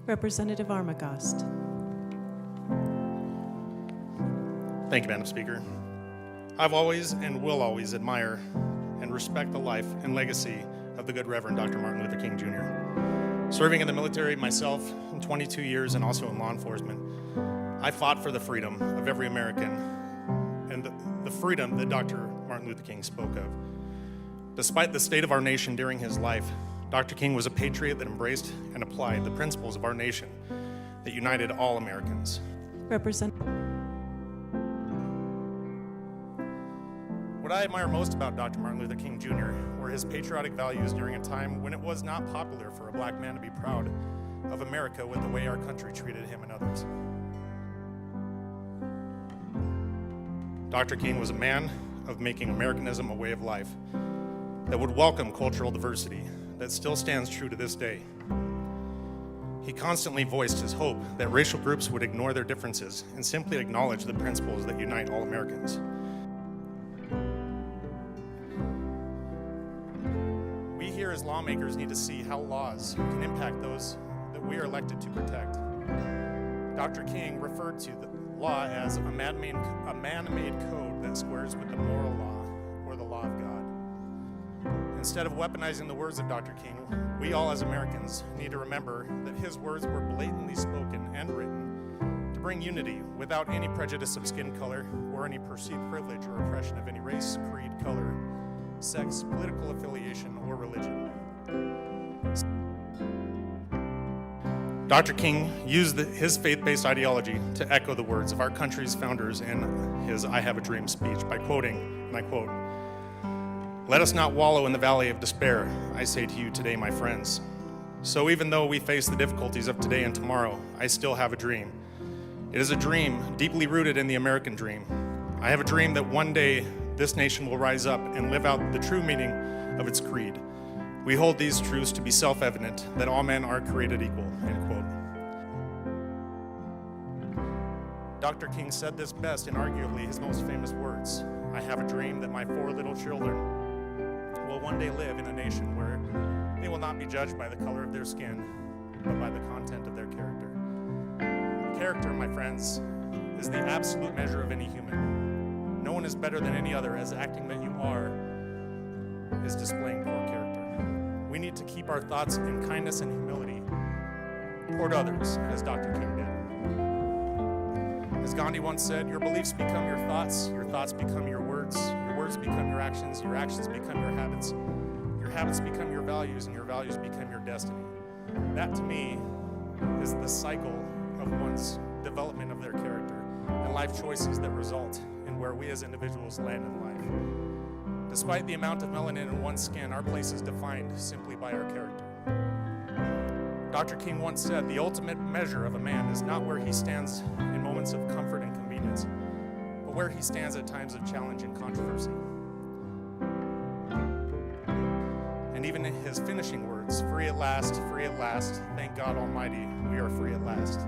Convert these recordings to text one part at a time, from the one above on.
Representative Armagost. Thank you, Madam Speaker. I've always and will always admire and respect the life and legacy of the good Reverend Dr. Martin Luther King Jr. Serving in the military myself in 22 years and also in law enforcement, I fought for the freedom of every American and the freedom that Dr. Martin Luther King spoke of. Despite the state of our nation during his life, Dr. King was a patriot that embraced and applied the principles of our nation that united all Americans. What I admire most about Dr. Martin Luther King Jr. were his patriotic values during a time when it was not popular for a black man to be proud of America with the way our country treated him and others. Dr. King was a man of making Americanism a way of life that would welcome cultural diversity that still stands true to this day. He constantly voiced his hope that racial groups would ignore their differences and simply acknowledge the principles that unite all Americans. We here as lawmakers need to see how laws can impact those that we are elected to protect. Dr. King referred to the law as a man-made code that squares with the moral law or the law of God. Instead of weaponizing the words of Dr. King, we all as Americans need to remember that his words were blatantly spoken and written to bring unity without any prejudice of skin color or any perceived privilege or oppression of any race, creed, color, sex, political affiliation, or religion. Dr. King used his faith-based ideology to echo the words of our country's founders in his I Have a Dream speech by quoting, and I quote, "Let us not wallow in the valley of despair, I say to you today, my friends. So even though we face the difficulties of today and tomorrow, I still have a dream. It is a dream deeply rooted in the American dream. I have a dream that one day this nation will rise up and live out the true meaning of its creed. We hold these truths to be self-evident, that all men are created equal," end quote. Dr. King said this best in arguably his most famous words, "I have a dream that my 4 little children will one day live in a nation where they will not be judged by the color of their skin, but by the content of their character." Character, my friends, is the absolute measure of any human. No one is better than any other, as acting that you are is displaying poor character. We need to keep our thoughts in kindness and humility toward others, as Dr. King did. As Gandhi once said, your beliefs become your thoughts become your words become your actions become your habits become your values, and your values become your destiny. That, to me, is the cycle of one's development of their character and life choices that result in where we as individuals land in life. Despite the amount of melanin in one's skin, our place is defined simply by our character. Dr. King once said, "The ultimate measure of a man is not where he stands in moments of comfort and convenience, but where he stands at times of challenge and controversy." And even in his finishing words, free at last, thank God Almighty, we are free at last."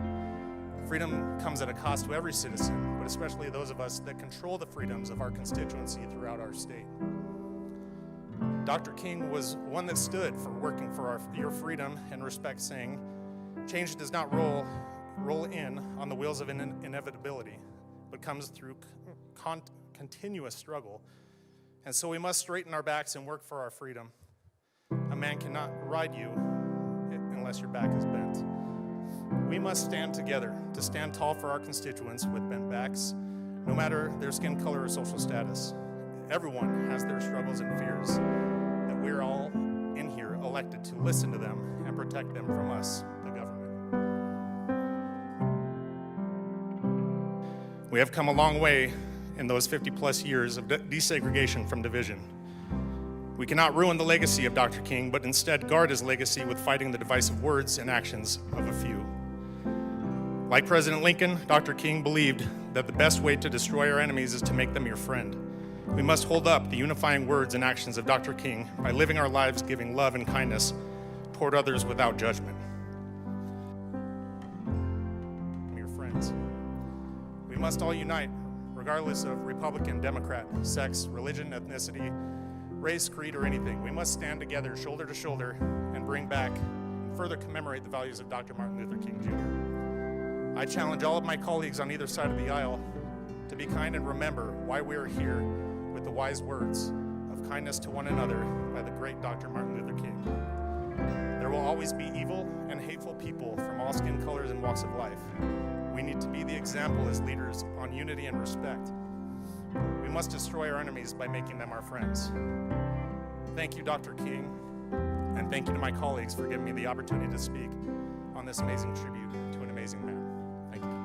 Freedom comes at a cost to every citizen, but especially those of us that control the freedoms of our constituency throughout our state. Dr. King was one that stood for working for your freedom and respect, saying, "Change does not roll in on the wheels of inevitability, but comes through continuous struggle. And so we must straighten our backs and work for our freedom. A man cannot ride you unless your back is bent. We must stand together to stand tall for our constituents with bent backs, no matter their skin color or social status. Everyone has their struggles and fears, that we're all in here elected to listen to them and protect them from us, the government. We have come a long way in those 50-plus years of desegregation from division. We cannot ruin the legacy of Dr. King, but instead guard his legacy with fighting the divisive words and actions of a few. Like President Lincoln, Dr. King believed that the best way to destroy our enemies is to make them your friend. We must hold up the unifying words and actions of Dr. King by living our lives giving love and kindness toward others without judgment. Your friends. We must all unite, regardless of Republican, Democrat, sex, religion, ethnicity, race, creed, or anything. We must stand together, shoulder to shoulder, and bring back and further commemorate the values of Dr. Martin Luther King Jr. I challenge all of my colleagues on either side of the aisle to be kind and remember why we are here with the wise words of kindness to one another by the great Dr. Martin Luther King. There will always be evil and hateful people from all skin colors and walks of life. We need to be the example as leaders on unity and respect. We must destroy our enemies by making them our friends. Thank you, Dr. King, and thank you to my colleagues for giving me the opportunity to speak on this amazing tribute to an amazing man. Thank you.